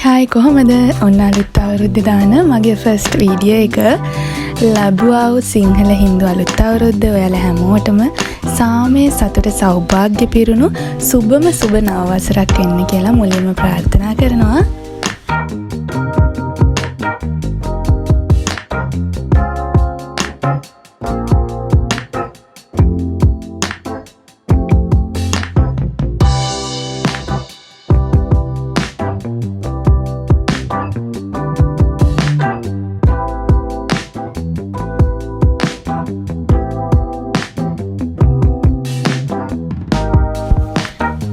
Hi කොහොමද? ඔන්න අලුත් අවුරුද්ද දාන මගේ ෆස්ට් වීඩියෝ එක ලැබුවා වූ සිංහල හින්දු අලුත් අවුරුද්ද ඔයාලා හැමෝටම සාමය සතුට සෞභාග්‍ය පිරුණු සුබම සුබ නව වසරක් වෙන්න කියලා මුලින්ම ප්‍රාර්ථනා කරනවා.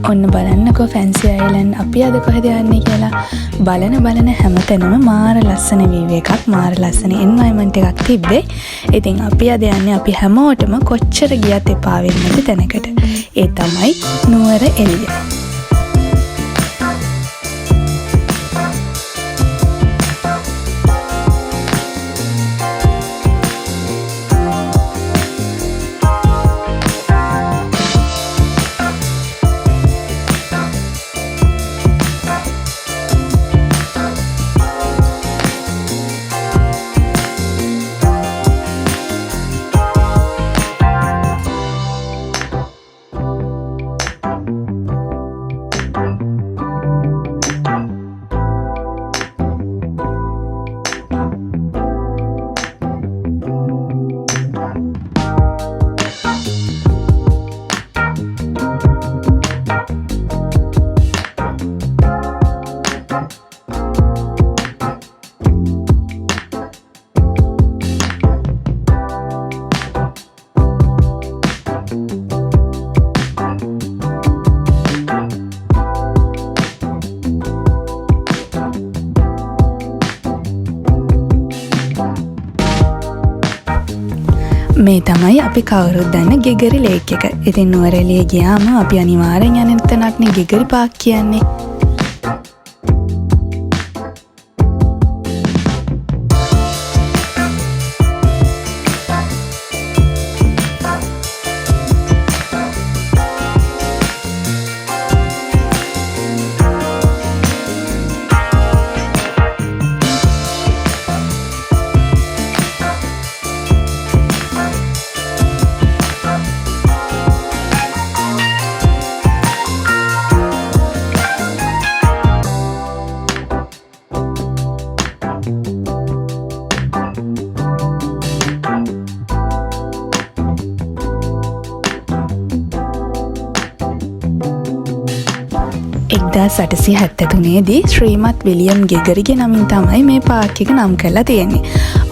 ඔන්න බලන්නකෝ ෆැන්සි අයිලන්ඩ් අපි අද කොහෙද යන්නේ කියලා. බලන හැමතැනම මාර ලස්සන වීව් එකක්, මාර ලස්සන එන්වයරන්මන්ට් එකක් තිබ්බේ. ඉතින් අපි අද යන්නේ අපි හැමෝටම කොච්චර ගියත් එපා වෙන්නේ නැති තැනකට. ඒ තමයි නුවර එළිය. මේ තමයි අපි කවුරුත් දන්න ගෙගරි ලේක් එක. ඉතින් නුවර එළිය ගියාම අපි අනිවාර්යෙන් යන තැනක්නේ ගෙගරි පාක් කියන්නේ. සටසි 73දී ශ්‍රීමත් විලියම් ගෙගරිගේ නමින් තමයි මේ පාක් එක නම් කරලා තියෙන්නේ.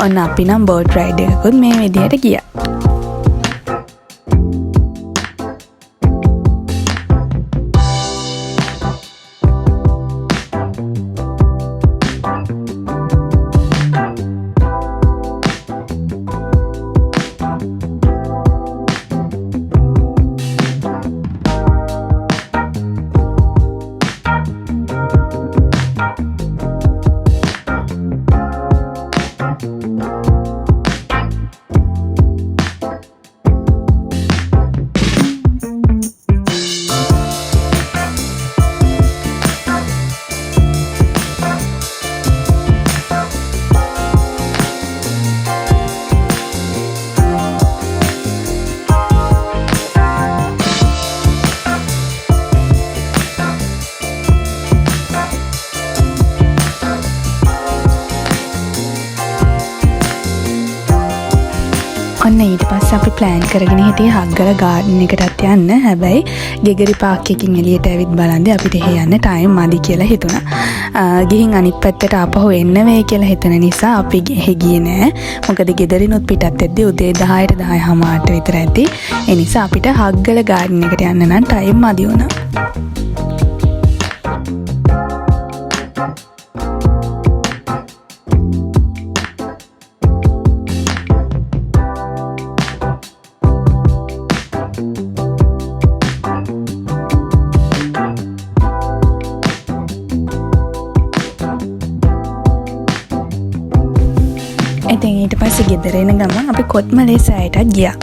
ඔන්න අපි නම් බෝට් රයිඩ් එකකුත් මේ විදියට ගියා. ඔන්න ඊට පස්සේ අපි ප්ලෑන් කරගෙන හිටියේ හග්ගල ගාඩන් එකටත් යන්න. හැබැයි ගෙගරි පාක් එකකින් එළියට ඇවිත් බලන්දේ අපිට එහෙ යන්න ටයිම් මදි කියලා හිතුණා. ගිහින් අනිත් පැත්තට ආපහු එන්න වෙයි කියලා හිතන නිසා අපි එහෙ ගියේ නෑ. මොකද ගෙදරිනුත් පිටත් වෙද්දී උදේ 10ට 10:00 විතර ඇති. ඒ නිසා අපිට හග්ගල ගාඩන් එකට යන්න නම් ටයිම් මදි වුණා. ඉතින් ඊට පස්සේ ගෙදර එන ගමන් අපි කොත්මලේ සෑයටත් ගියා.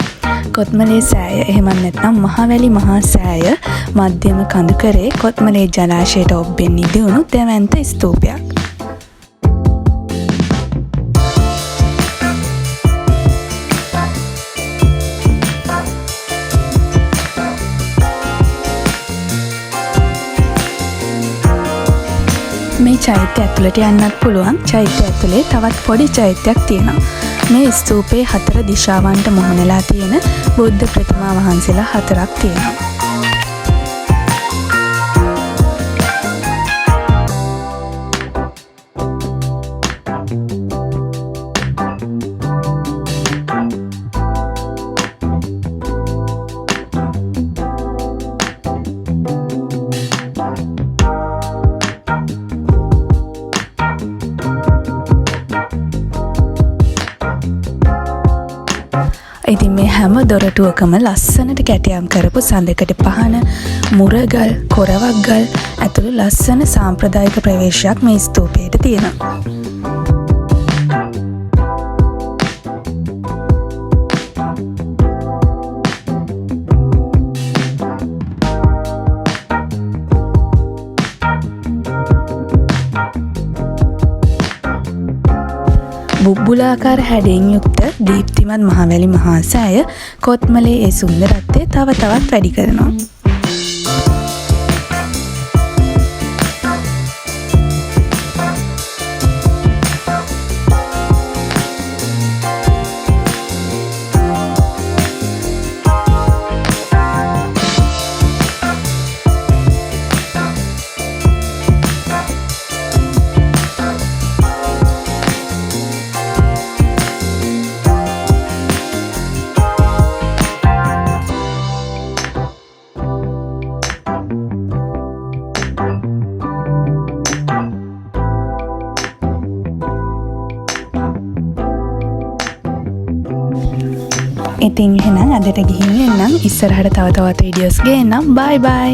කොත්මලේ සෑය එහෙමත් නැත්නම් මහවැලි මහා සෑය මධ්‍යම කඳුකරේ කොත්මලේ ජලාශයට ඔබ්බෙන් නිදිවුණු දැවැන්ත ස්තූපයක්. මේ චෛත්‍ය ඇතුළට යන්නත් පුළුවන්. චෛත්‍ය ඇතුලේ තවත් පොඩි චෛත්‍යයක් තියෙනවා. මේ ස්තූපයේ 4 දිශාවන්ට මුහුණලා තියෙන බුද්ධ ප්‍රතිමා වහන්සේලා 4ක් තියෙනවා. ඉතින් මේ හැම දොරටුවකම ලස්සනට කැටයම් කරපු සඳකඩ පහන, මුරගල්, කොරවක් ගල් ඇතුළු ලස්සන සාම්ප්‍රදායික ප්‍රවේශයක් මේ ස්තූපයට තියෙනවා. බුබ්බුලාකාර හැඩයෙන් යුක්ත දීප්තිමත් මහවැලි මහා සෑය කොත්මලේ ඒ සුන්දරත්වය තව තවත් වැඩි කරනවා. ඉතින් එහෙනම් අදට ගිහින් එන්නම්. ඉස්සරහට තව තවත් වීඩියෝස් ගේන්නම්. බයි බයි.